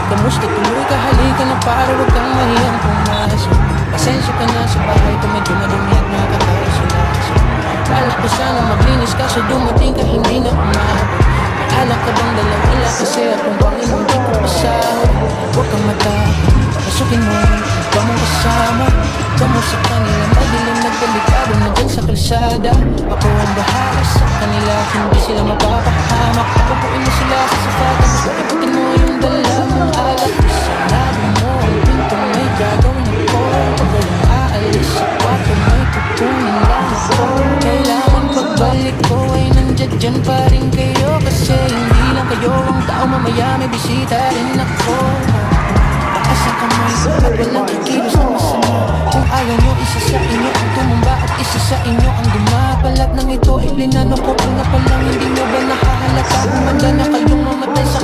Kamusta tuloy ka, halika na para wag kang mahiyang pumasok. Pasensya ka na sa bahay ko, medyo madumi at nakakasulasok. Balak ko sana maglinis kaso dumating ka hindi na umabot. Alak ka bang dala-wala kasi akong bangin hindi ko pasahod. Huwag kang matakot, pasukin mo yung iba mong kasama. Tamo sa kanila, madilim nagdelikado na dyan sa kalsada. Ako ang bahala sa kanila, hindi sila mapapahamak. Papupuin mo sila sa safata, tapos pakiputin mo yung dala mong alak. Sarado mo ang pinto, may gagawin ako. Pag walang aalis sa kwarto, may kukunin lang ako. Kailangan pagbalik ko ay nandiyan dyan pa rin kayo. Kasi hindi lang kayo ang tao, mamaya may bisita rin ako. Taas ang kamay at walang kikilos na masama. Kung ayaw nyo, isa sa inyo ang tumumba at isa sa inyo ang gumapalat ng ito ay plinano ko. Una pa lang hindi nyo ba nakahalata? Humanda na kayong mamatay sa